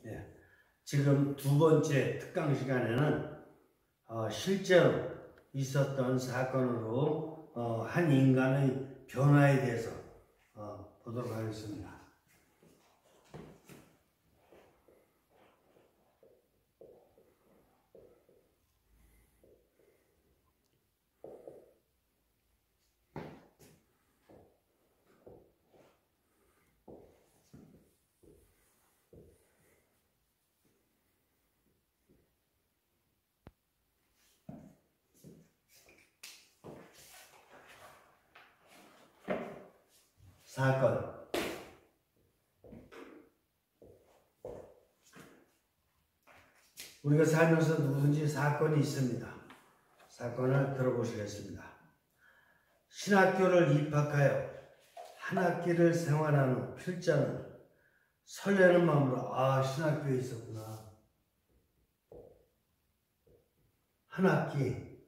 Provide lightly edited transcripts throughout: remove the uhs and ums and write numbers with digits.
예. 지금 두 번째 특강 시간에는 실제로 있었던 사건으로 한 인간의 변화에 대해서 보도록 하겠습니다. 사건. 우리가 살면서 누구든지 사건이 있습니다. 사건을 들어보시겠습니다. 신학교를 입학하여 한 학기를 생활한 후 필자는 설레는 마음으로 신학교에 있었구나. 한 학기.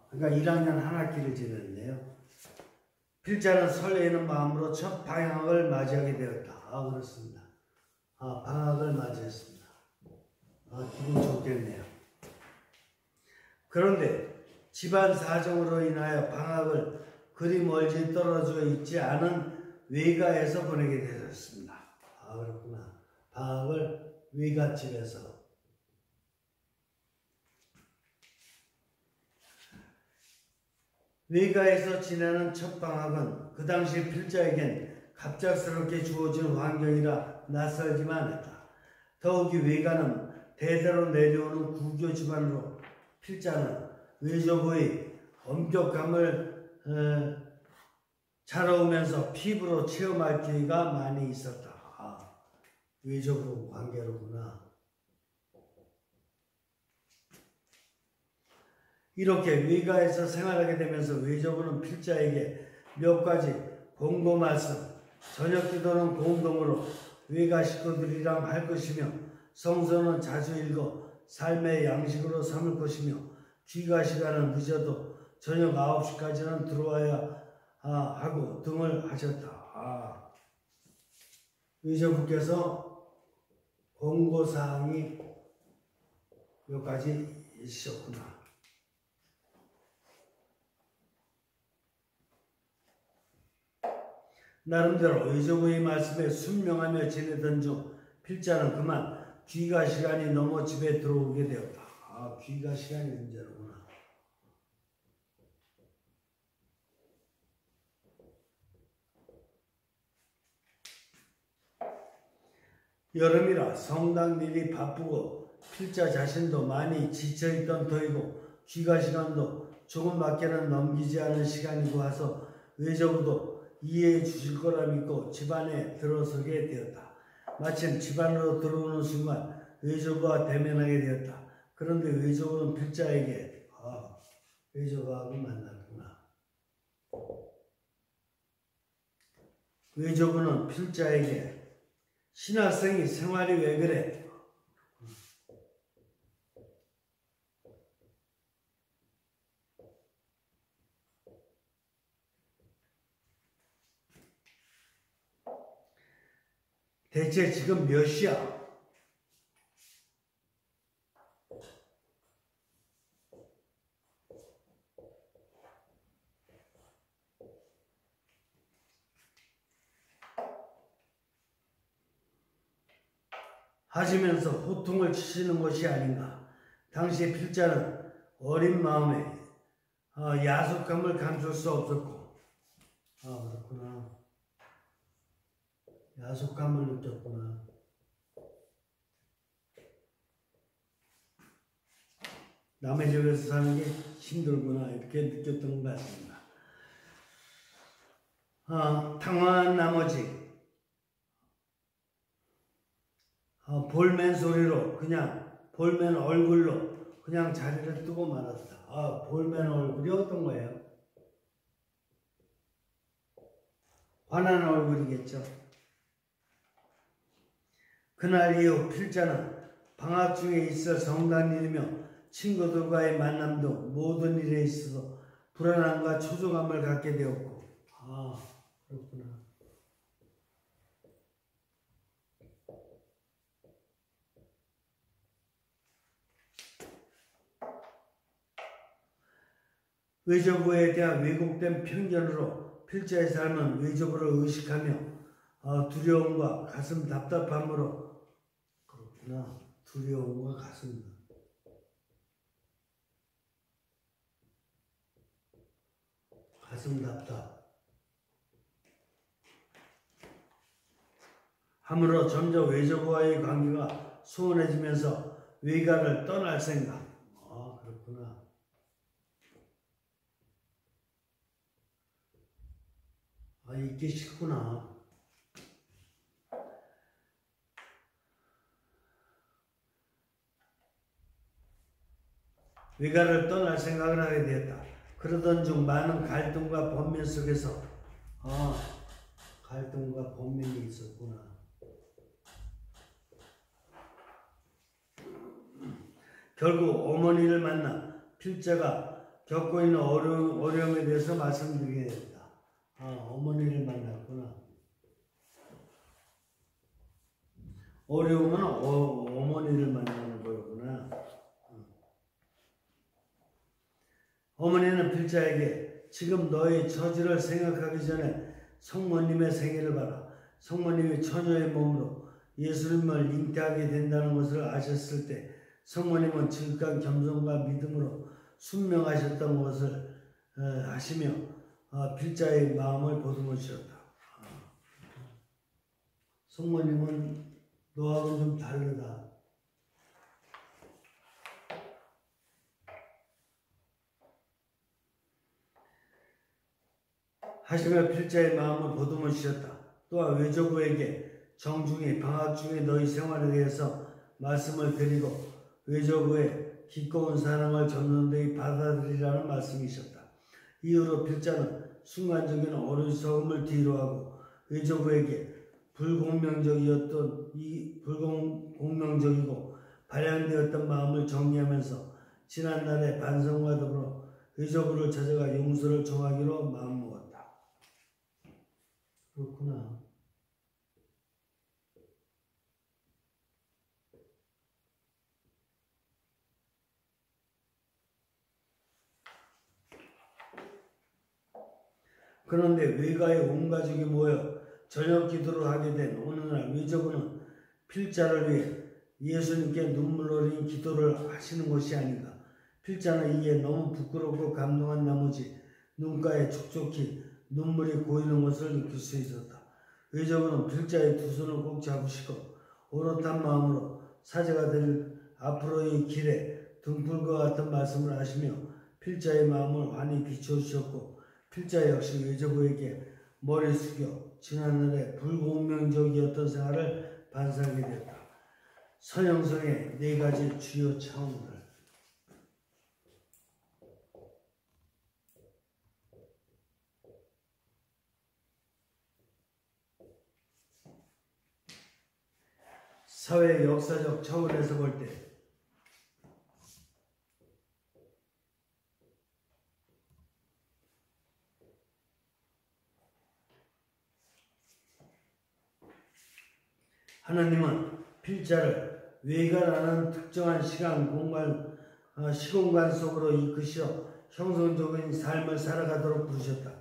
그러니까 1학년 한 학기를 지냈네요. 필자는 설레이는 마음으로 첫 방학을 맞이하게 되었다. 그렇습니다. 방학을 맞이했습니다. 기분 좋겠네요. 그런데 집안 사정으로 인하여 방학을 그리 멀리 떨어져 있지 않은 외가에서 보내게 되었습니다. 그렇구나. 방학을 외갓집에서. 외가에서 지내는 첫 방학은 그 당시 필자에겐 갑작스럽게 주어진 환경이라 낯설기만 했다. 더욱이 외가는 대대로 내려오는 구교 집안으로 필자는 외조부의 엄격함을 자라오면서 피부로 체험할 기회가 많이 있었다. 외조부 관계로구나. 이렇게 외가에서 생활하게 되면서 외조부는 필자에게 몇 가지 공고 말씀, 저녁 기도는 공동으로 외가 식구들이랑 할 것이며 성서는 자주 읽어 삶의 양식으로 삼을 것이며 귀가 시간은 늦어도 저녁 9시까지는 들어와야 하고 등을 하셨다. 외조부께서 공고사항이 몇 가지 있으셨구나. 나름대로 외조부의 말씀에 순명하며 지내던 중 필자는 그만 귀가 시간이 넘어 집에 들어오게 되었다. 귀가 시간이 문제로구나. 여름이라 성당 일이 바쁘고 필자 자신도 많이 지쳐있던 터이고 귀가 시간도 조금밖에는 넘기지 않은 시간이고 해서 외조부도 이해해 주실 거라 믿고 집안에 들어서게 되었다. 마침 집안으로 들어오는 순간 외조부와 대면하게 되었다. 그런데 외조부는 필자에게 외조부하고 만났구나. 외조부는 필자에게 신학생이 생활이 왜 그래? 대체 지금 몇 시야? 하시면서 호통을 치시는 것이 아닌가. 당시 필자는 어린 마음에 야속함을 감출 수 없었고 그렇구나. 야속감을 느꼈구나. 남의 집에서 사는 게 힘들구나 이렇게 느꼈던 것 같습니다. 당황한 나머지 볼멘 소리로 그냥 볼멘 얼굴로 그냥 자리를 뜨고 말았다. 볼멘 얼굴이 어떤 거예요? 화난 얼굴이겠죠. 그날 이후 필자는 방학 중에 있어 성당 일이며 친구들과의 만남 등 모든 일에 있어서 불안함과 초조감을 갖게 되었고 그렇구나. 외조부에 대한 왜곡된 편견으로 필자의 삶은 외조부를 의식하며 두려움과 가슴 답답함으로 그렇구나. 두려움과 가슴 답답 함으로 점점 외조부와의 관계가 소원해지면서 외가를 떠날 생각. 그렇구나. 있기 싫구나. 외가를 떠날 생각을 하게 되었다. 그러던 중 많은 갈등과 번민 속에서 갈등과 번민이 있었구나. 결국 어머니를 만나 필자가 겪고 있는 어려움에 대해서 말씀드리게 됩니다. 어머니를 만났구나. 어려움은 어머니를 만나는 거였구나. 어머니는 필자에게 지금 너의 처지를 생각하기 전에 성모님의 생애를 봐라. 성모님이 처녀의 몸으로 예수님을 잉태하게 된다는 것을 아셨을 때 성모님은 지극한 겸손과 믿음으로 순명하셨던 것을 하시며 필자의 마음을 보듬어 주셨다. 성모님은 너하고는 좀 다르다. 하시며 필자의 마음을 보듬어 주셨다. 또한 외조부에게 정중히 방학 중에 너희 생활에 대해서 말씀을 드리고 외조부의 기꺼운 사랑을 전원되이 받아들이라는 말씀이셨다. 이후로 필자는 순간적인 어리석음을 뒤로하고 외조부에게 불공명적이고 발양되었던 마음을 정리하면서 지난날의 반성과 더불어 외조부를 찾아가 용서를 청하기로 마음먹었다. 그렇구나. 그런데 외가의 온 가족이 모여 저녁 기도를 하게 된 어느 날 외조부는 필자를 위해 예수님께 눈물 어린 기도를 하시는 것이 아닌가. 필자는 이에 너무 부끄럽고 감동한 나머지 눈가에 촉촉히 눈물이 고이는 것을 느낄 수 있었다. 외조부는 필자의 두 손을 꼭 잡으시고 오롯한 마음으로 사제가 될 앞으로의 길에 등불과 같은 말씀을 하시며 필자의 마음을 환히 비춰주셨고 필자 역시 외조부에게 머리 숙여 지난날의 불공명적이었던 생활을 반성하게 되었다. 서영성의 네 가지 주요 차원들. 사회 역사적 차원에서 볼 때 하나님은 필자를 외가라는 특정한 시공간 속으로 이끄시어 형성적인 삶을 살아가도록 부르셨다.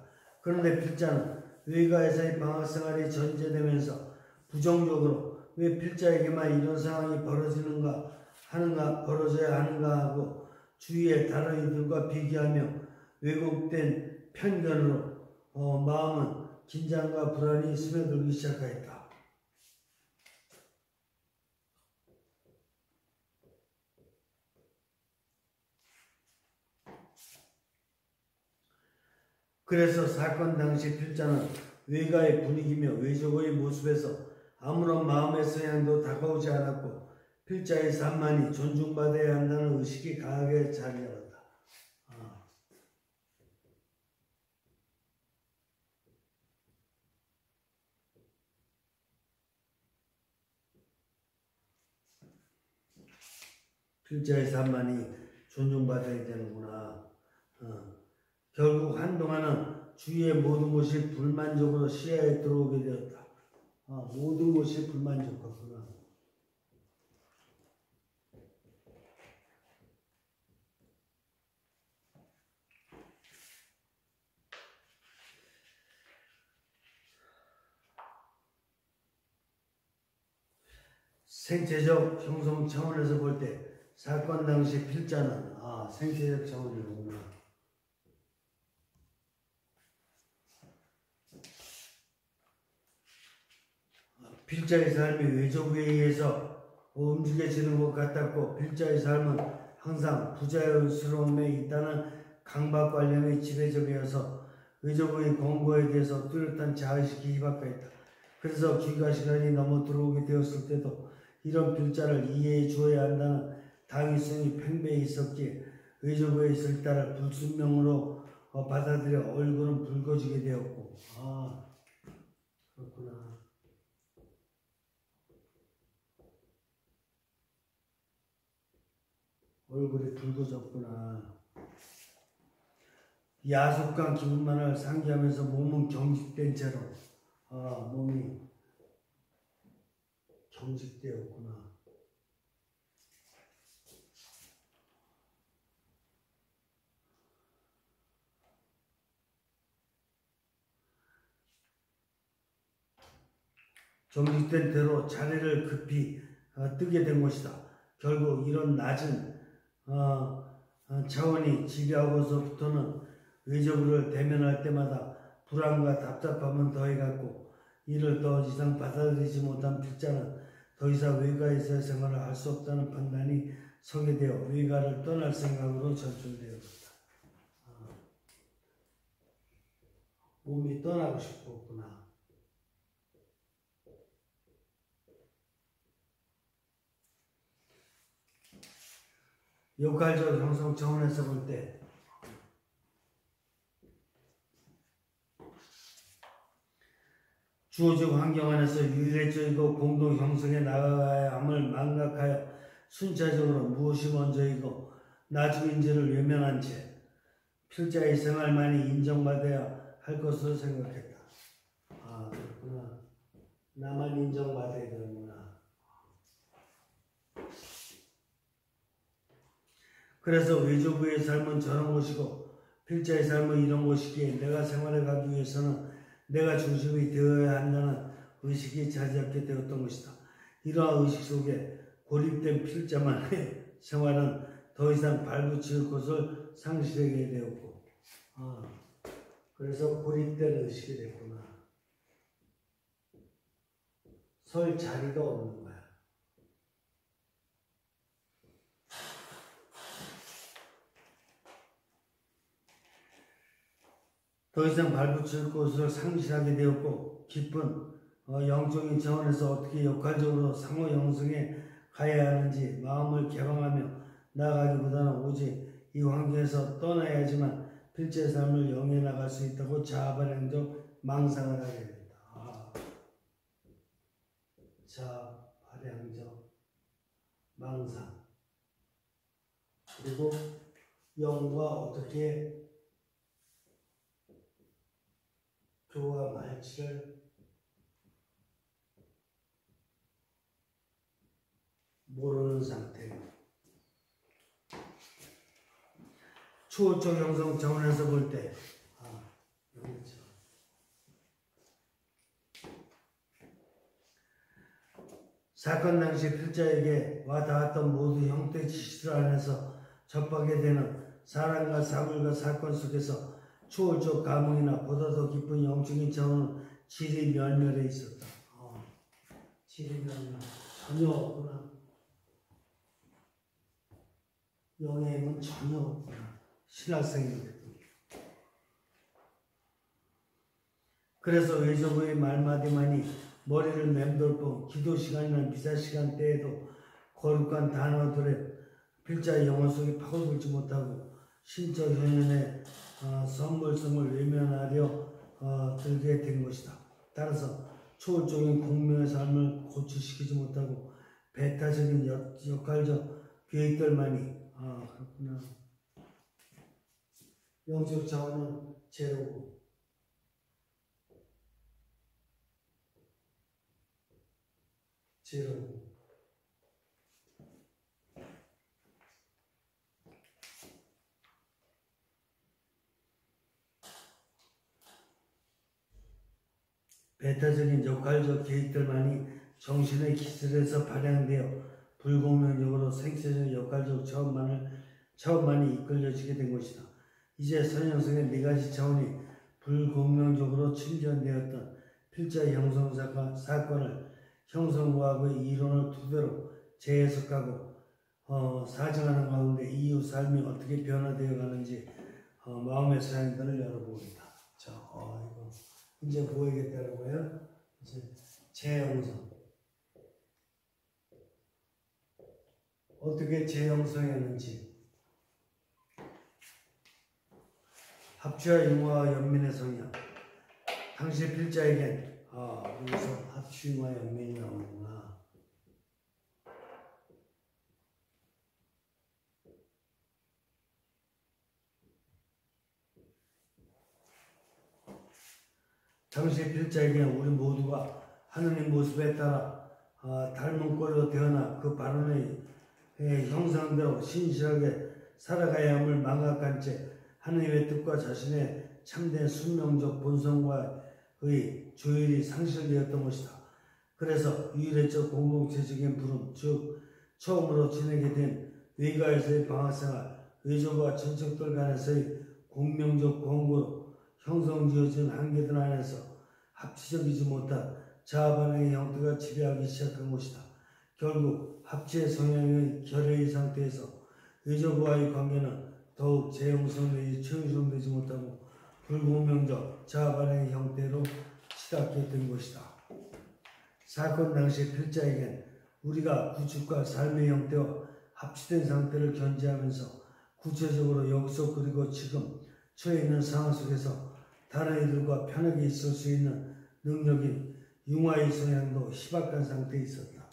그런데 필자는 외가에서의 방학생활이 전제되면서 부정적으로 왜 필자에게만 이런 상황이 벌어져야 하는가 하고 주위의 다른 이들과 비교하며 왜곡된 편견으로 마음은 긴장과 불안이 스며들기 시작하였다. 그래서 사건 당시 필자는 외가의 분위기며 외조의 모습에서 아무런 마음의 성향도 다가오지 않았고 필자의 삶만이 존중받아야 한다는 의식이 강하게 자리 잡았다. 필자의 삶만이 존중받아야 되는구나. 결국 한동안은 주위의 모든 것이 불만족으로 시야에 들어오게 되었다. 모든 것이 불만족하구나. 생체적 형성 차원에서 볼 때 사건 당시 필자는 생체적 차원이구나. 필자의 삶이 외조부에 의해서 움직여지는 것 같았고 필자의 삶은 항상 부자연스러움에 있다는 강박관념이 지배적이어서 외조부의 권고에 대해서 뚜렷한 자의식이 희박하였다. 그래서 귀가 시간이 넘어 들어오게 되었을 때도 이런 필자를 이해해 주어야 한다는 당위성이 팽배해 있었기에 외조부에 있을 때를 불순명으로 받아들여 얼굴은 붉어지게 되었고 그렇구나. 얼굴이 붉어졌구나. 야속한 기분만을 상기하면서 몸은 경직된 채로 몸이 경직되었구나. 경직된 대로 자리를 급히 뜨게 된 것이다. 결국 이런 낮은 차원이 지배하고서부터는 외조부를 대면할 때마다 불안과 답답함은 더해갔고 이를 더 이상 받아들이지 못한 필자는 더 이상 외가에서의 생활을 할 수 없다는 판단이 서게 되어 외가를 떠날 생각으로 전출되었다. 몸이 떠나고 싶었구나. 역할적 형성 차원에서 볼 때 주어진 환경 안에서 유일적이고 공동 형성해 나가야 함을 망각하여 순차적으로 무엇이 먼저이고 나중인지를 외면한 채 필자의 생활만이 인정받아야 할 것으로 생각했다. 그렇구나. 나만 인정받아야 되는구나. 그래서 외조부의 삶은 저런 것이고 필자의 삶은 이런 것이기에 내가 생활해 가기 위해서는 내가 중심이 되어야 한다는 의식이 자리 잡게 되었던 것이다. 이러한 의식 속에 고립된 필자만의 생활은 더 이상 발붙일 것을 상실하게 되었고 그래서 고립된 의식이 됐구나. 설 자리가 없는 거야. 더 이상 발붙일 곳을 상실하게 되었고 깊은 영적인 차원에서 어떻게 역할적으로 상호 영성에 가야 하는지 마음을 개방하며 나아가기보다는 오직 이 환경에서 떠나야지만 필자의 삶을 영해 나갈 수 있다고 자아발행적 망상을 하게 됩니다. 자아발행적 망상. 그리고 영과 어떻게 교감할지를 모르는 상태. 추호적 형성 차원에서 볼 때, 사건 당시 필자에게 와닿았던 모두 형태 지시들 안에서 접하게 되는 사람과 사물과 사건 속에서 초월적 감흥이나 보다 더 깊은 영적인 차원은 질이 멸멸해 있었다. 질이 멸멸. 전혀 없구나. 영의 힘은 전혀 없구나. 신학생이거든. 그래서 외조부의 말마디만이 머리를 맴돌 뿐 기도 시간이나 미사 시간 때에도 거룩한 단어들의 필자의 영혼 속에 파고들지 못하고 신적 현현의 선물성을 외면하려 들게 된 것이다. 따라서 초월적인 공명의 삶을 고치시키지 못하고 배타적인 역할적 계획들만이 그렇구나. 영적 차원은 제로고 제로고 배타적인 역할적 계획들만이 정신의 기술에서 발양되어 불공명적으로 생체적 역할적 차원만이 이끌려지게 된 것이다. 이제 선형성의 네 가지 차원이 불공명적으로 침전되었던 필자의 형성 사건을 형성과학의 이론을 토대로 재해석하고 사정하는 가운데 이후 삶이 어떻게 변화되어 가는지 마음의 사연들을 열어보겠다. 자, 이거 이제 보이겠다고요? 이제 재형성. 어떻게 재형성했는지. 합취와 융화와 연민의 성향. 당시 필자에겐 여기서 합취, 융화, 연민이 나오는구나. 당시 필자에게는 우리 모두가 하느님 모습에 따라 닮은 꼴로 태어나 그 발언의 형상대로 신실하게 살아가야 함을 망각한 채 하느님의 뜻과 자신의 참된 순명적 본성과의 조율이 상실되었던 것이다. 그래서 유일의적 공동체적인 부름, 즉 처음으로 지내게 된 외가에서의 방학생활, 외조와 친척들 간에서의 공명적 권고로 형성지어진 한계들 안에서 합치적이지 못한 자아반응의 형태가 지배하기 시작한 것이다. 결국 합치의 성향의 결여의 상태에서 외조부와의 관계는 더욱 재형성되지 청성되지 못하고 불공명적 자아반응의 형태로 치닫게 된 것이다. 사건 당시 필자에겐 우리가 구축과 삶의 형태와 합치된 상태를 견지하면서 구체적으로 여기서 그리고 지금 처해 있는 상황 속에서 다른 이들과 편하게 있을 수 있는 능력인 융화의 성향도 희박한 상태에 있었다.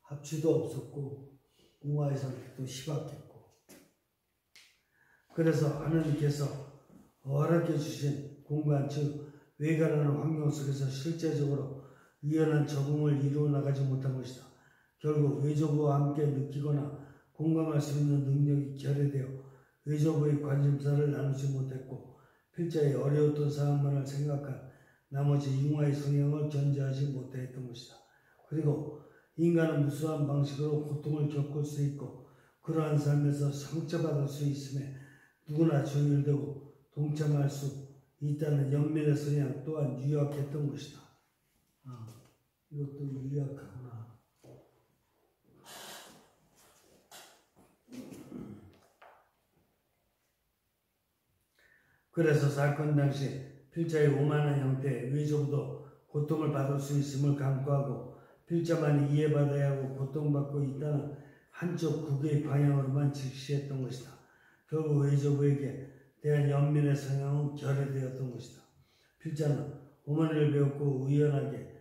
합치도 없었고 융화의 상태도 희박했고, 그래서 하느님께서 허락해 주신 공간, 즉 외가라는 환경 속에서 실제적으로 유연한 적응을 이루어 나가지 못한 것이다. 결국 외조부와 함께 느끼거나 공감할 수 있는 능력이 결여되어 외조부의 관심사를 나누지 못했고 필자의 어려웠던 상황만을 생각한 나머지 융화의 성향을 견제하지 못했던 것이다. 그리고 인간은 무수한 방식으로 고통을 겪을 수 있고 그러한 삶에서 상처받을 수 있음에 누구나 조율되고 동참할 수 있다는 연민의 성향 또한 유약했던 것이다. 이것도 유약하구나. 그래서 사건 당시 필자의 오만한 형태의 외조부도 고통을 받을 수 있음을 간과하고 필자만이 이해받아야 하고 고통받고 있다는 한쪽 국의 방향으로만 직시했던 것이다. 결국 외조부에게 대한 연민의 성향은 결여되었던 것이다. 필자는 어머니를 배웠고 의연하게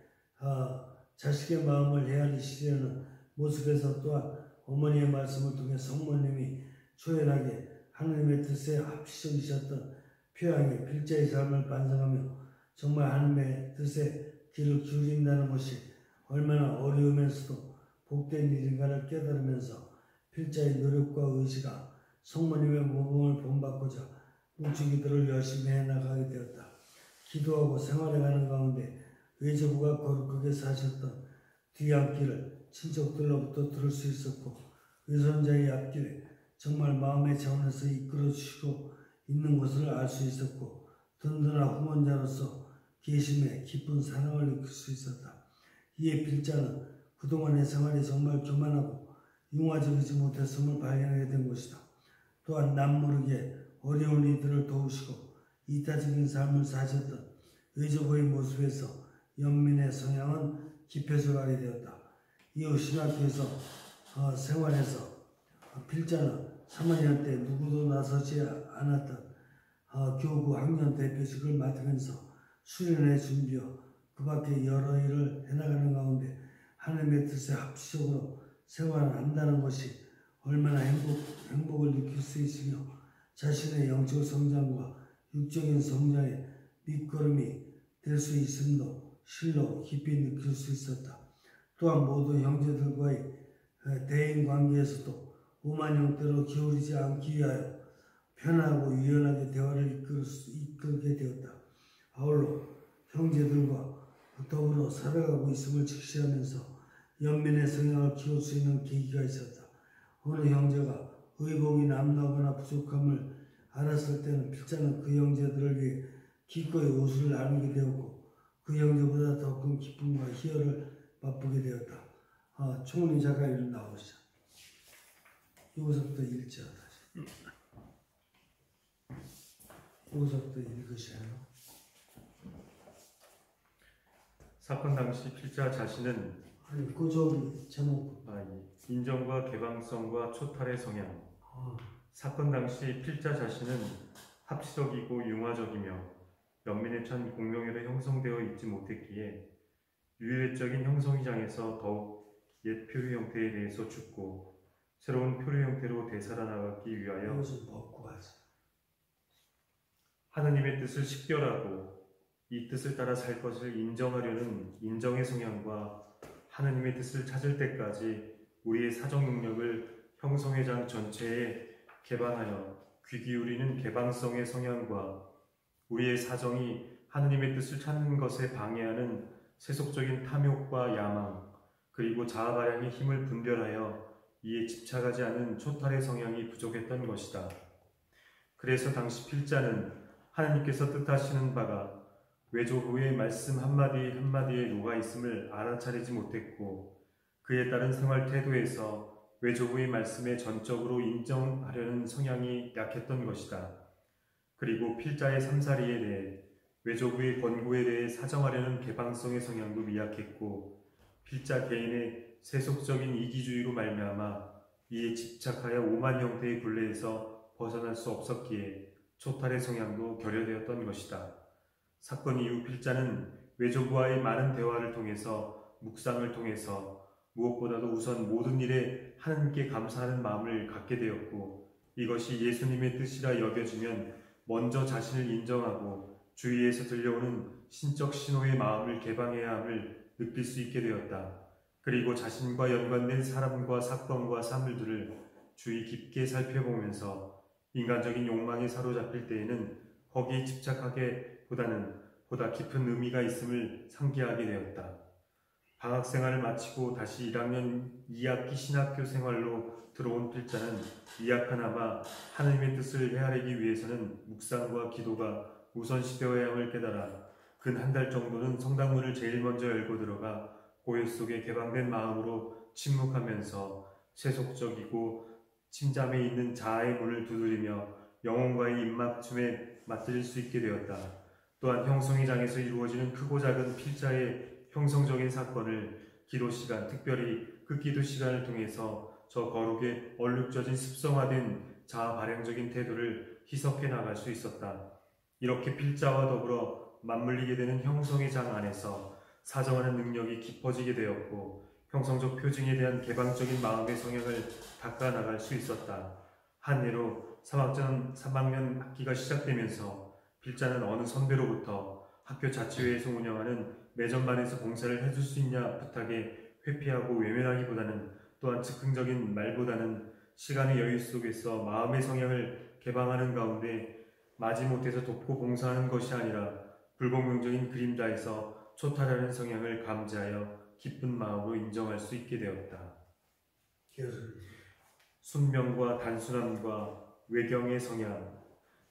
자식의 마음을 헤아리시려는 모습에서 또한 어머니의 말씀을 통해 성모님이 초연하게 하느님의 뜻에 합치적이셨던 표양의 필자의 삶을 반성하며 정말 하느님의 뜻에 귀를 기울인다는 것이 얼마나 어려우면서도 복된 일인가를 깨달으면서 필자의 노력과 의지가 성모님의 모범을 본받고자 뭉치기들을 열심히 해나가게 되었다. 기도하고 생활해가는 가운데 외조부가 거룩하게 사셨던 뒤앞길을 친척들로부터 들을 수 있었고 외손자의 앞길에 정말 마음의 차원에서 이끌어주시고 있는 것을 알 수 있었고 든든한 후원자로서 계심에 기쁜 사랑을 느낄 수 있었다. 이에 필자는 그동안의 생활이 정말 교만하고 융화적이지 못했음을 발견하게 된 것이다. 또한 남모르게 어려운 이들을 도우시고 이타적인 삶을 사셨던 외조부의 모습에서 연민의 성향은 깊어져 가게 되었다. 이후 신학교에서 생활해서 필자는 사모님한테 누구도 나서지 않았던 교구 학년 대표직을 맡으면서 수련회 준비와 그 밖에 여러 일을 해나가는 가운데 하나님의 뜻에 합치적으로 생활한다는 것이 얼마나 행복을 느낄 수 있으며 자신의 영적 성장과 육적인 성장의 밑거름이 될 수 있음도 실로 깊이 느낄 수 있었다. 또한 모든 형제들과의 대인 관계에서도 오만 형태로 기울이지 않기 위하여 편하고 유연하게 대화를 이끌게 되었다. 아울러 형제들과 더불어 살아가고 있음을 직시하면서 연민의 성향을 키울 수 있는 계기가 있었다. 어느 형제가 의복이 남다거나 부족함을 알았을 때는 필자는 그 형제들을 위해 기꺼이 옷을 나누게 되었고 그 형제보다 더 큰 기쁨과 희열을 맛보게 되었다. 총리 작가님 나오시죠. 여기서부터 읽자. 다시. 여기서부터 읽으셔요. 사건 당시 필자 자신은 제목 인정과 개방성과 초탈의 성향. 사건 당시 필자 자신은 합치적이고 융화적이며 연민에 찬 공명회로 형성되어 있지 못했기에 유일적인 형성의장에서 더욱 옛 표류 형태에 대해서 죽고 새로운 표류 형태로 되살아나가기 위하여 하느님의 뜻을 식별하고 이 뜻을 따라 살 것을 인정하려는 인정의 성향과 하느님의 뜻을 찾을 때까지 우리의 사정 능력을 형성회장 전체에 개방하여 귀 기울이는 개방성의 성향과 우리의 사정이 하느님의 뜻을 찾는 것에 방해하는 세속적인 탐욕과 야망 그리고 자아 발양의 힘을 분별하여 이에 집착하지 않은 초탈의 성향이 부족했던 것이다. 그래서 당시 필자는 하느님께서 뜻하시는 바가 외조부의 말씀 한마디 한마디에 녹아있음을 알아차리지 못했고 그에 따른 생활 태도에서 외조부의 말씀에 전적으로 인정하려는 성향이 약했던 것이다. 그리고 필자의 삼사리에 대해 외조부의 권고에 대해 사정하려는 개방성의 성향도 미약했고 필자 개인의 세속적인 이기주의로 말미암아 이에 집착하여 오만 형태의 굴레에서 벗어날 수 없었기에 초탈의 성향도 결여되었던 것이다. 사건 이후 필자는 외조부와의 많은 대화를 통해서 묵상을 통해서 무엇보다도 우선 모든 일에 하느님께 감사하는 마음을 갖게 되었고 이것이 예수님의 뜻이라 여겨지면 먼저 자신을 인정하고 주위에서 들려오는 신적 신호의 마음을 개방해야 함을 느낄 수 있게 되었다. 그리고 자신과 연관된 사람과 사건과 사물들을 주의 깊게 살펴보면서 인간적인 욕망에 사로잡힐 때에는 거기에 집착하기보다는 보다 깊은 의미가 있음을 상기하게 되었다. 방학 생활을 마치고 다시 1학년 2학기 신학교 생활로 들어온 필자는 이약하나마 하느님의 뜻을 헤아리기 위해서는 묵상과 기도가 우선시되어야 함을 깨달아 근 한 달 정도는 성당문을 제일 먼저 열고 들어가 고요 속에 개방된 마음으로 침묵하면서 세속적이고 침잠에 있는 자아의 문을 두드리며 영혼과의 입맞춤에 맞들릴 수 있게 되었다. 또한 형성의장에서 이루어지는 크고 작은 필자의 형성적인 사건을 기도 시간, 특별히 그 기도 시간을 통해서 저 거룩에 얼룩져진 습성화된 자아 발행적인 태도를 희석해 나갈 수 있었다. 이렇게 필자와 더불어 맞물리게 되는 형성의 장 안에서 사정하는 능력이 깊어지게 되었고 형성적 표징에 대한 개방적인 마음의 성향을 닦아나갈 수 있었다. 한 예로 3학년 학기가 시작되면서 필자는 어느 선배로부터 학교 자치회에서 운영하는 매점반에서 봉사를 해줄 수 있냐 부탁에 회피하고 외면하기보다는 또한 즉흥적인 말보다는 시간의 여유 속에서 마음의 성향을 개방하는 가운데 마지못해서 돕고 봉사하는 것이 아니라 불공명적인 그림자에서 초탈하는 성향을 감지하여 기쁜 마음으로 인정할 수 있게 되었다. 순명과 단순함과 외경의 성향.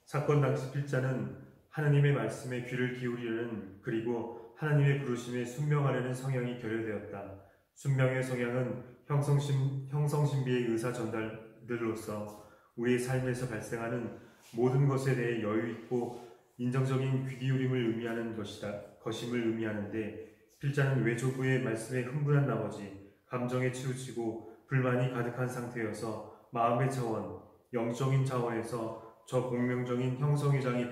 사건 당시 필자는 하나님의 말씀에 귀를 기울이려는 그리고 하나님의 부르심에 순명하려는 성향이 결여되었다. 순명의 성향은 형성신비의 의사 전달들로서 우리의 삶에서 발생하는 모든 것에 대해 여유있고 인정적인 귀 기울임을 의미하는 것임을 의미하는데 필자는 외조부의 말씀에 흥분한 나머지 감정에 치우치고 불만이 가득한 상태여서 마음의 차원, 영적인 차원에서 저 공명적인 형성의장이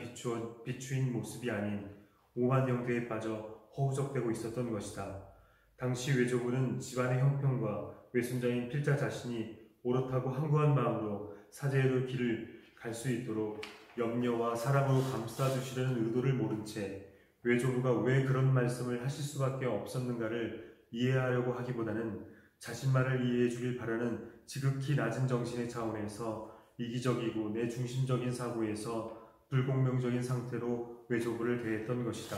비추인 모습이 아닌 오만 형태에 빠져 허우적대고 있었던 것이다. 당시 외조부는 집안의 형편과 외손자인 필자 자신이 오롯하고 항구한 마음으로 사제의 길을 갈 수 있도록 염려와 사랑으로 감싸주시려는 의도를 모른 채 외조부가 왜 그런 말씀을 하실 수밖에 없었는가를 이해하려고 하기보다는 자신만을 이해해 주길 바라는 지극히 낮은 정신의 차원에서 이기적이고 내중심적인 사고에서 불공명적인 상태로 외조부를 대했던 것이다.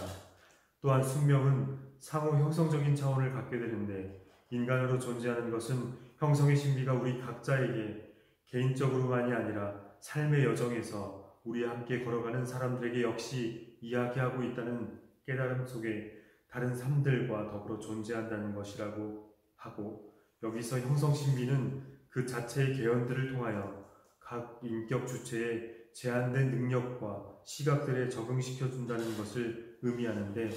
또한 숙명은 상호 형성적인 차원을 갖게 되는데 인간으로 존재하는 것은 형성의 신비가 우리 각자에게 개인적으로만이 아니라 삶의 여정에서 우리와 함께 걸어가는 사람들에게 역시 이야기하고 있다는 깨달음 속에 다른 삶들과 더불어 존재한다는 것이라고 하고, 여기서 형성 신비는 그 자체의 개연들을 통하여 각 인격 주체의 제한된 능력과 시각들에 적응시켜준다는 것을 의미하는데,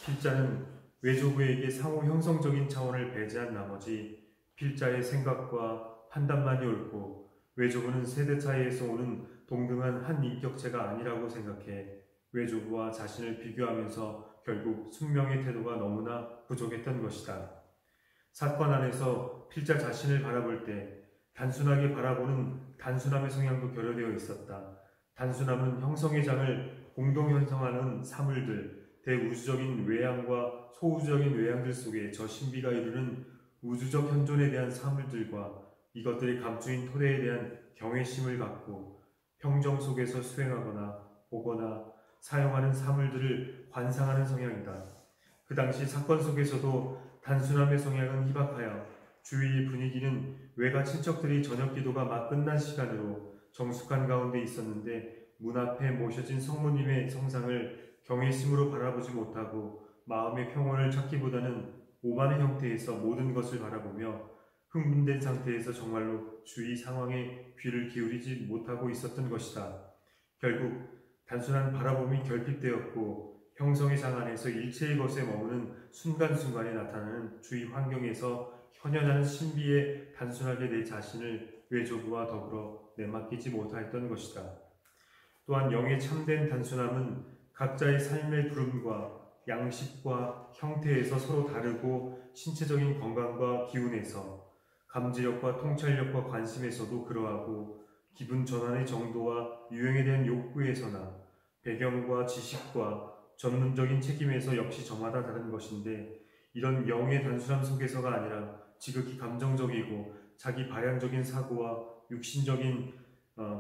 필자는 외조부에게 상호 형성적인 차원을 배제한 나머지 필자의 생각과 판단만이 옳고 외조부는 세대 차이에서 오는 동등한 한 인격체가 아니라고 생각해 외조부와 자신을 비교하면서 결국 숙명의 태도가 너무나 부족했던 것이다. 사건 안에서 필자 자신을 바라볼 때 단순하게 바라보는 단순함의 성향도 결여되어 있었다. 단순함은 형성의 장을 공동 형성하는 사물들, 대우주적인 외양과 소우주적인 외양들 속에 저 신비가 이루는 우주적 현존에 대한 사물들과 이것들이 감추인 토대에 대한 경외심을 갖고 평정 속에서 수행하거나 보거나 사용하는 사물들을 관상하는 성향이다. 그 당시 사건 속에서도 단순함의 성향은 희박하여 주위의 분위기는 외가 친척들이 저녁 기도가 막 끝난 시간으로 정숙한 가운데 있었는데 문 앞에 모셔진 성모님의 성상을 경외심으로 바라보지 못하고 마음의 평온을 찾기보다는 오만의 형태에서 모든 것을 바라보며 흥분된 상태에서 정말로 주위 상황에 귀를 기울이지 못하고 있었던 것이다. 결국 단순한 바라봄이 결핍되었고 형성의 장 안에서 일체의 것에 머무는 순간순간에 나타나는 주위 환경에서 현현하는 신비에 단순하게 내 자신을 외조부와 더불어 내맡기지 못하였던 것이다. 또한 영의 참된 단순함은 각자의 삶의 부름과 양식과 형태에서 서로 다르고 신체적인 건강과 기운에서 감지력과 통찰력과 관심에서도 그러하고 기분 전환의 정도와 유행에 대한 욕구에서나 배경과 지식과 전문적인 책임에서 역시 저마다 다른 것인데, 이런 영의 단순함 속에서가 아니라 지극히 감정적이고 자기 발양적인 사고와 육신적인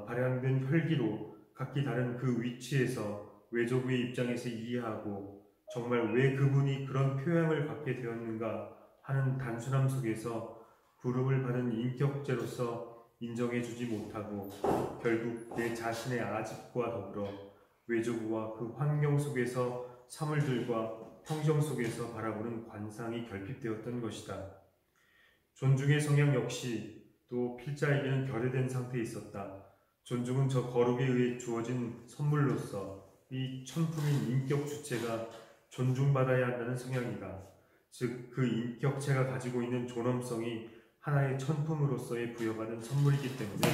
발양된 혈기로 각기 다른 그 위치에서 외조부의 입장에서 이해하고 정말 왜 그분이 그런 표현을 갖게 되었는가 하는 단순함 속에서 부름을 받은 인격체로서 인정해주지 못하고 결국 내 자신의 아집과 더불어 외조부와 그 환경 속에서 사물들과 평정 속에서 바라보는 관상이 결핍되었던 것이다. 존중의 성향 역시 또 필자에게는 결여된 상태에 있었다. 존중은 저 거룩에 의해 주어진 선물로서 이 천품인 인격 주체가 존중받아야 한다는 성향이다. 즉 그 인격체가 가지고 있는 존엄성이 하나의 천품으로서의 부여받은 선물이기 때문에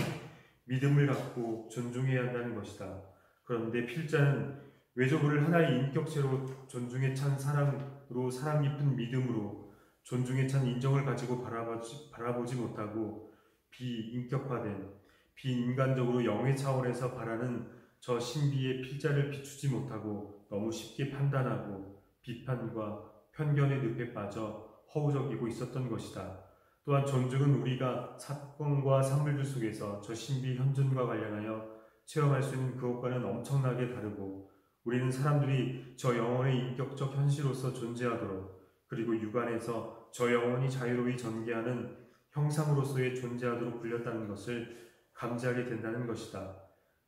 믿음을 갖고 존중해야 한다는 것이다. 그런데 필자는 외조부를 하나의 인격체로 존중에 찬 사랑으로 사랑 깊은 믿음으로 존중에 찬 인정을 가지고 바라보지 못하고 비인격화된 비인간적으로 영의 차원에서 바라는 저 신비의 필자를 비추지 못하고 너무 쉽게 판단하고 비판과 편견의 늪에 빠져 허우적이고 있었던 것이다. 또한 존중은 우리가 사건과 사물들 속에서 저 신비 현존과 관련하여 체험할 수 있는 그것과는 엄청나게 다르고, 우리는 사람들이 저 영혼의 인격적 현실로서 존재하도록 그리고 육안에서 저 영혼이 자유로이 전개하는 형상으로서의 존재하도록 불렸다는 것을 감지하게 된다는 것이다.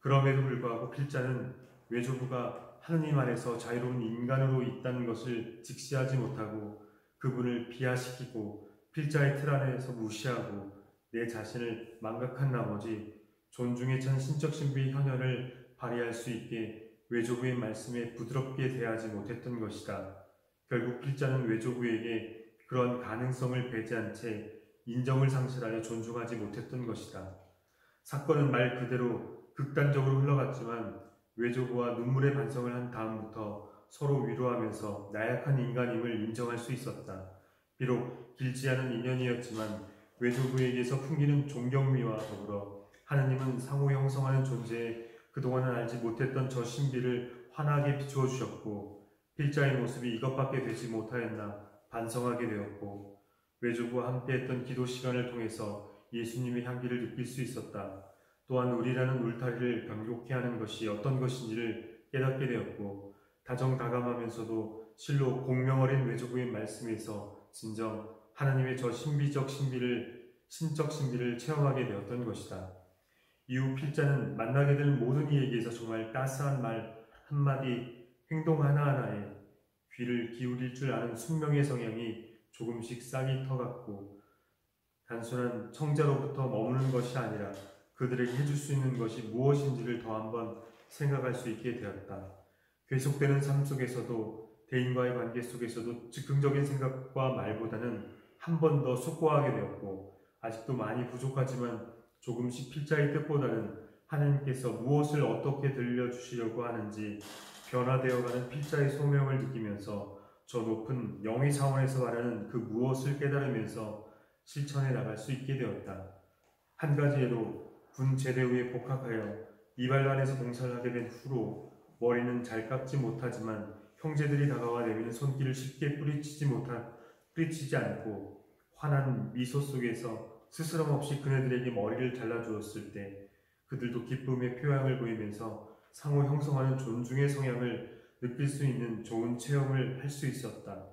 그럼에도 불구하고 필자는 외조부가 하느님 안에서 자유로운 인간으로 있다는 것을 직시하지 못하고 그분을 비하시키고 필자의 틀 안에서 무시하고 내 자신을 망각한 나머지 존중에 찬 신적 신비의 현현을 발휘할 수 있게 외조부의 말씀에 부드럽게 대하지 못했던 것이다. 결국 필자는 외조부에게 그런 가능성을 배제한 채 인정을 상실하여 존중하지 못했던 것이다. 사건은 말 그대로 극단적으로 흘러갔지만 외조부와 눈물의 반성을 한 다음부터 서로 위로하면서 나약한 인간임을 인정할 수 있었다. 비록 길지 않은 인연이었지만 외조부에게서 풍기는 존경미와 더불어 하느님은 상호 형성하는 존재에 그동안은 알지 못했던 저 신비를 환하게 비추어 주셨고, 필자의 모습이 이것밖에 되지 못하였나 반성하게 되었고, 외조부와 함께했던 기도 시간을 통해서 예수님의 향기를 느낄 수 있었다. 또한 우리라는 울타리를 견고케 하는 것이 어떤 것인지를 깨닫게 되었고, 다정다감하면서도 실로 공명 어린 외조부의 말씀에서 진정 하나님의 저 신적 신비를 체험하게 되었던 것이다. 이후 필자는 만나게 될 모든 이에게서 정말 따스한 말 한마디, 행동 하나하나에 귀를 기울일 줄 아는 순명의 성향이 조금씩 싹이 터갔고 단순한 청자로부터 머무는 것이 아니라 그들에게 해줄 수 있는 것이 무엇인지를 더 한번 생각할 수 있게 되었다. 계속되는 삶 속에서도 대인과의 관계 속에서도 즉흥적인 생각과 말보다는 한 번 더 숙고하게 되었고 아직도 많이 부족하지만 조금씩 필자의 뜻보다는 하나님께서 무엇을 어떻게 들려주시려고 하는지 변화되어가는 필자의 소명을 느끼면서 저 높은 영의 차원에서 말하는 그 무엇을 깨달으면서 실천해 나갈 수 있게 되었다. 한 가지 예로 군 제대 후에 복학하여 이발관에서 봉사를 하게 된 후로 머리는 잘 깎지 못하지만 형제들이 다가와 내미는 손길을 쉽게 뿌리치지 않고 환한 미소 속에서 스스럼 없이 그네들에게 머리를 잘라주었을 때 그들도 기쁨의 표양을 보이면서 상호 형성하는 존중의 성향을 느낄 수 있는 좋은 체험을 할 수 있었다.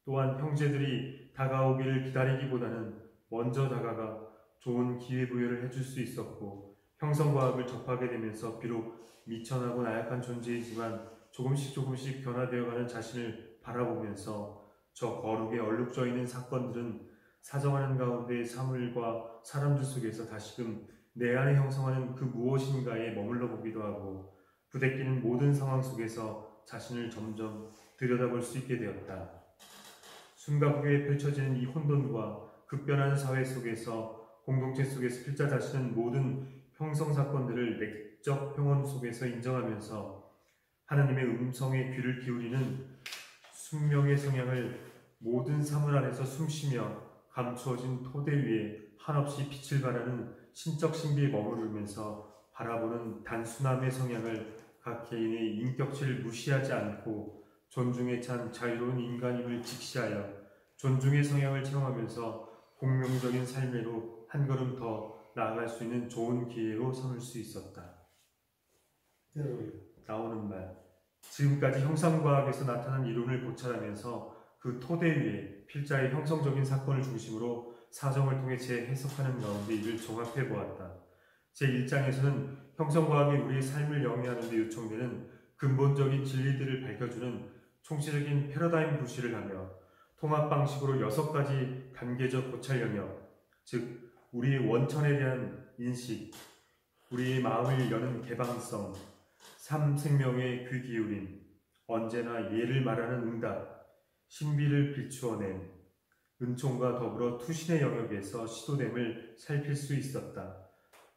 또한 형제들이 다가오기를 기다리기보다는 먼저 다가가 좋은 기회부여를 해줄 수 있었고 형성과학을 접하게 되면서 비록 미천하고 나약한 존재이지만 조금씩 변화되어가는 자신을 바라보면서 저 거룩에 얼룩져 있는 사건들은 사정하는 가운데의 사물과 사람들 속에서 다시금 내 안에 형성하는 그 무엇인가에 머물러 보기도 하고 부대끼는 모든 상황 속에서 자신을 점점 들여다볼 수 있게 되었다. 숨가쁘게 펼쳐지는 이 혼돈과 급변하는 사회 속에서 공동체 속에서 필자 자신은 모든 형성 사건들을 내적 평온 속에서 인정하면서 하나님의 음성에 귀를 기울이는 순명의 성향을 모든 사물 안에서 숨쉬며 감추어진 토대 위에 한없이 빛을 발하는 신적 신비에 머무르면서 바라보는 단순함의 성향을 각 개인의 인격체를 무시하지 않고 존중에 찬 자유로운 인간임을 직시하여 존중의 성향을 체험하면서 공명적인 삶으로 한 걸음 더 나아갈 수 있는 좋은 기회로 삼을 수 있었다. 나오는 말. 지금까지 형상과학에서 나타난 이론을 고찰하면서 그 토대 위에 필자의 형성적인 사건을 중심으로 사정을 통해 재해석하는 가운데 이를 종합해 보았다. 제1장에서는 형성과학이 우리의 삶을 영위하는 데 요청되는 근본적인 진리들을 밝혀주는 총체적인 패러다임 부시를 하며 통합 방식으로 6가지 단계적 고찰 영역, 즉 우리의 원천에 대한 인식, 우리의 마음을 여는 개방성, 삶 생명의 귀 기울임, 언제나 예를 말하는 응답, 신비를 비추어낸 은총과 더불어 투신의 영역에서 시도됨을 살필 수 있었다.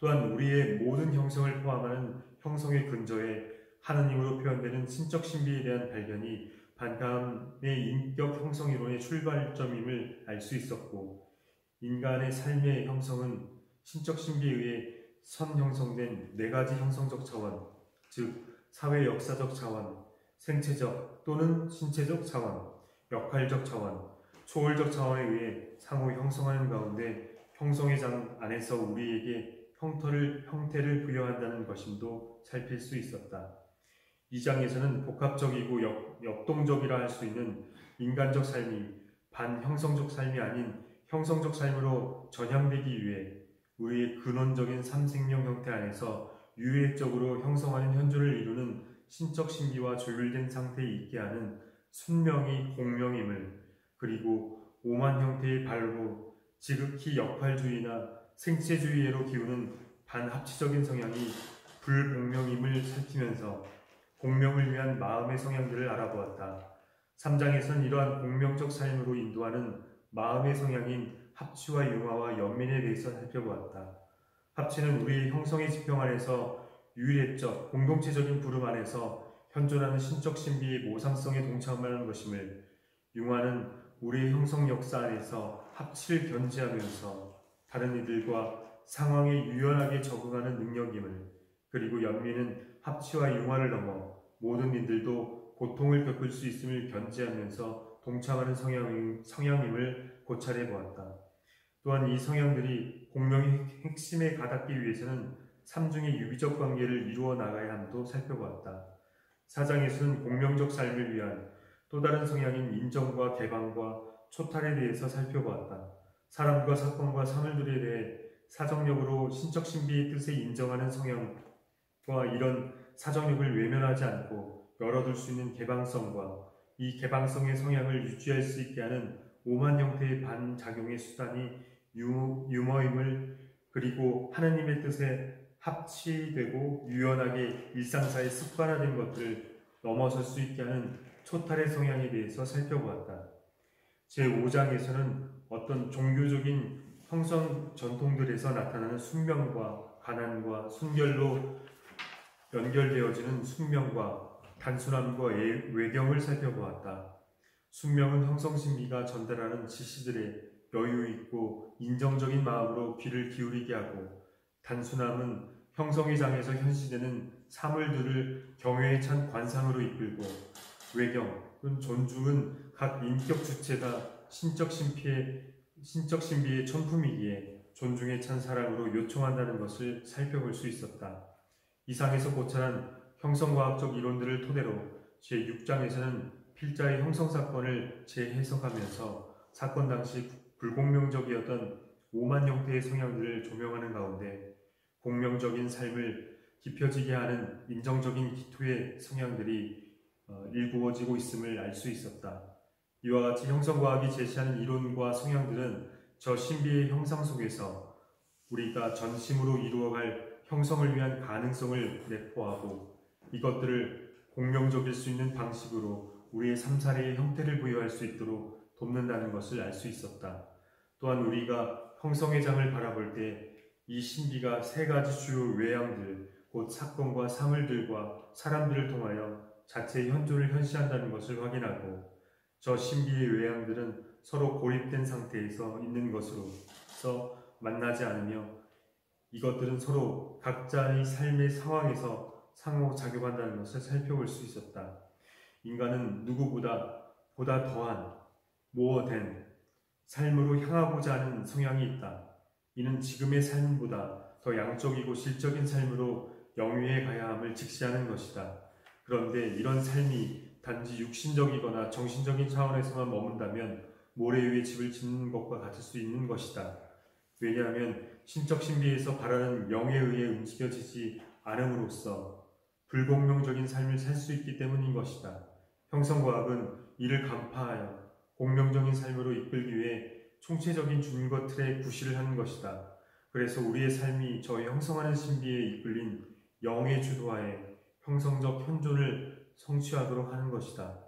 또한 우리의 모든 형성을 포함하는 형성의 근저에 하느님으로 표현되는 신적 신비에 대한 발견이 반감의 인격 형성 이론의 출발점임을 알 수 있었고 인간의 삶의 형성은 신적 신비에 의해 선형성된 4가지 형성적 차원, 즉 사회 역사적 차원, 생체적 또는 신체적 차원, 역할적 차원, 초월적 차원에 의해 상호 형성하는 가운데 형성의 장 안에서 우리에게 형태를 부여한다는 것임도 살필 수 있었다. 이 장에서는 복합적이고 역동적이라 할 수 있는 인간적 삶이 반형성적 삶이 아닌 형성적 삶으로 전향되기 위해 우리의 근원적인 삼생명 형태 안에서 유해적으로 형성하는 현존을 이루는 신적 신비와 조율된 상태에 있게 하는 순명이 공명임을, 그리고 오만 형태의 발로 지극히 역할주의나 생체주의로 기우는 반합치적인 성향이 불공명임을 살피면서 공명을 위한 마음의 성향들을 알아보았다. 3장에서는 이러한 공명적 삶으로 인도하는 마음의 성향인 합치와 융화와 연민에 대해서 살펴보았다. 합치는 우리의 형성의 지평 안에서 유일적 공동체적인 부름 안에서 현존하는 신적 신비의 모상성에 동참하는 것임을, 융화는 우리의 형성 역사 안에서 합치를 견지하면서 다른 이들과 상황에 유연하게 적응하는 능력임을, 그리고 연민은 합치와 융화를 넘어 모든 이들도 고통을 겪을 수 있음을 견지하면서 동참하는 성향임을 고찰해 보았다. 또한 이 성향들이 공명의 핵심에 가닿기 위해서는 삼중의 유기적 관계를 이루어 나가야 함도 살펴보았다. 4장에서는 공명적 삶을 위한 또 다른 성향인 인정과 개방과 초탈에 대해서 살펴보았다. 사람과 사건과 사물들에 대해 사정력으로 신적 신비의 뜻을 인정하는 성향과 이런 사정력을 외면하지 않고 열어둘 수 있는 개방성과 이 개방성의 성향을 유지할 수 있게 하는 오만 형태의 반작용의 수단이 유머임을, 그리고 하느님의 뜻에 합치되고 유연하게 일상사에 습관화된 것들을 넘어설 수 있게 하는 초탈의 성향에 대해서 살펴보았다. 제5장에서는 어떤 종교적인 형성 전통들에서 나타나는 순명과 가난과 순결로 연결되어지는 순명과 단순함과 외경을 살펴보았다. 순명은 형성신비가 전달하는 지시들의 여유있고 인정적인 마음으로 귀를 기울이게 하고, 단순함은 형성의 장에서 현시되는 사물들을 경외에 찬 관상으로 이끌고, 외경은 존중은 각 인격 주체가 신적 신비의 천품이기에 존중에 찬 사랑으로 요청한다는 것을 살펴볼 수 있었다. 이상에서 고찰한 형성과학적 이론들을 토대로 제6장에서는 필자의 형성사건을 재해석하면서 사건 당시 불공명적이었던 오만 형태의 성향들을 조명하는 가운데 공명적인 삶을 깊어지게 하는 인정적인 기토의 성향들이 일구어지고 있음을 알 수 있었다. 이와 같이 형성과학이 제시하는 이론과 성향들은 저 신비의 형상 속에서 우리가 전심으로 이루어갈 형성을 위한 가능성을 내포하고 이것들을 공명적일 수 있는 방식으로 우리의 삶사례의 형태를 부여할 수 있도록 돕는다는 것을 알 수 있었다. 또한 우리가 형성의 장을 바라볼 때 이 신비가 세 가지 주요 외양들, 곧 사건과 사물들과 사람들을 통하여 자체의 현존을 현시한다는 것을 확인하고, 저 신비의 외양들은 서로 고립된 상태에서 있는 것으로서 만나지 않으며 이것들은 서로 각자의 삶의 상황에서 상호작용한다는 것을 살펴볼 수 있었다. 인간은 누구보다 보다 더한 모어된 삶으로 향하고자 하는 성향이 있다. 이는 지금의 삶보다 더 양적이고 실적인 삶으로 영위해 가야 함을 직시하는 것이다. 그런데 이런 삶이 단지 육신적이거나 정신적인 차원에서만 머문다면 모래 위에 집을 짓는 것과 같을 수 있는 것이다. 왜냐하면 신적 신비에서 바라는 영에 의해 움직여지지 않음으로써 불공명적인 삶을 살 수 있기 때문인 것이다. 형성과학은 이를 간파하여 공명적인 삶으로 이끌기 위해 총체적인 준거 틀에 구실을 하는 것이다. 그래서 우리의 삶이 저 형성하는 신비에 이끌린 영의 주도하에 형성적 현존을 성취하도록 하는 것이다.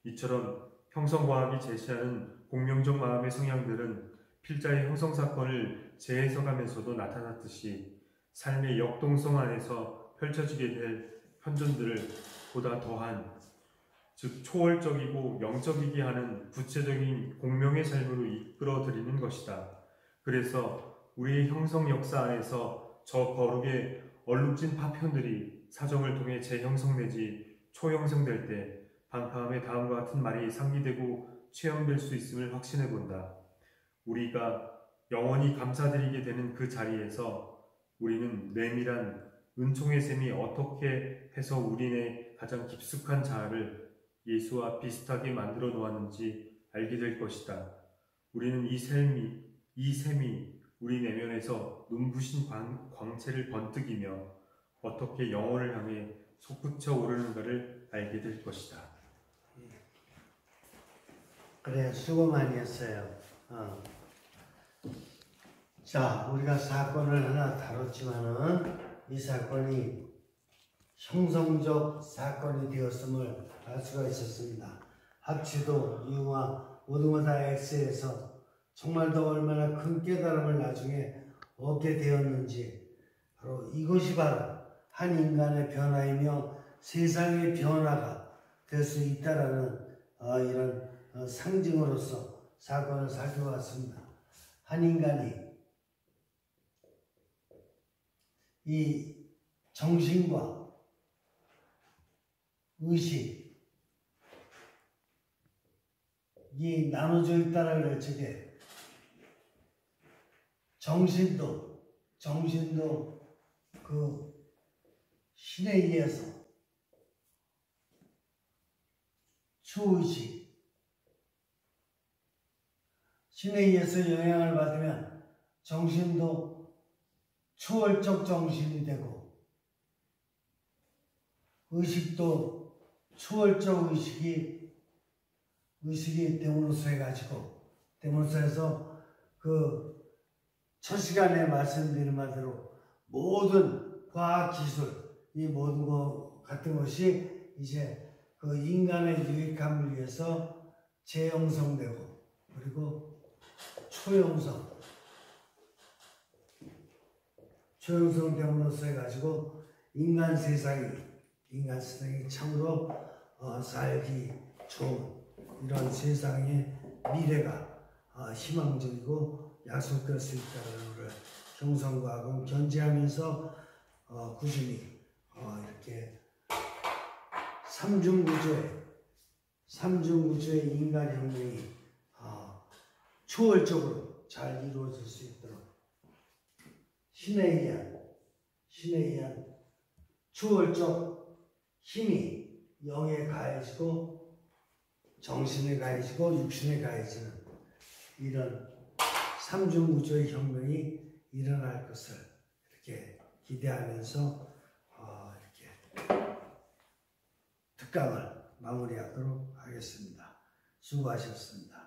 이처럼 형성과학이 제시하는 공명적 마음의 성향들은 필자의 형성사건을 재해석하면서도 나타났듯이 삶의 역동성 안에서 펼쳐지게 될 현존들을 보다 더한, 즉 초월적이고 영적이게 하는 구체적인 공명의 삶으로 이끌어들이는 것이다. 그래서 우리의 형성 역사 안에서 저 거룩의 얼룩진 파편들이 사정을 통해 재형성 내지 초형성될 때 방파함의 다음과 같은 말이 상기되고 체험될 수 있음을 확신해 본다. 우리가 영원히 감사드리게 되는 그 자리에서 우리는 내밀한 은총의 셈이 어떻게 해서 우리네 가장 깊숙한 자아를 예수와 비슷하게 만들어 놓았는지 알게 될 것이다. 우리는 이 셈이 우리 내면에서 눈부신 광채를 번뜩이며 어떻게 영혼을 향해 솟구쳐 오르는가를 알게 될 것이다. 그래, 수고 많이 했어요. 자, 우리가 사건을 하나 다뤘지만은 이 사건이 형성적 사건이 되었음을 알 수가 있었습니다. 합치도 U와 모든 것 다 X에서 정말 더 얼마나 큰 깨달음을 나중에 얻게 되었는지, 바로 이것이 바로 한 인간의 변화이며 세상의 변화가 될 수 있다라는 이런 상징으로서 사건을 살펴봤습니다. 한 인간이 이 정신과 의식이 나눠져 있다는 적에 정신도 그 신에 의해서 초의식. 신에 의해서 영향을 받으면 정신도 초월적 정신이 되고 의식도 초월적 의식이 됨으로써 해서 그 첫 시간에 말씀드린 바대로 모든 과학기술, 이 모든 것 같은 것이 이제 그 인간의 유익함을 위해서 재형성되고 그리고 초형성됨으로써 해가지고 인간 세상이 참으로 살기 좋은 이런 세상의 미래가 희망적이고 약속될 수 있다는 것을 형성과학은 견지하면서 꾸준히 이렇게 삼중구조의 인간혁명이 초월적으로 잘 이루어질 수 있도록 신에 의한 초월적 힘이 영에 가해지고 정신에 가해지고 육신에 가해지는 이런 삼중구조의 혁명이 일어날 것을 이렇게 기대하면서 이렇게 특강을 마무리하도록 하겠습니다. 수고하셨습니다.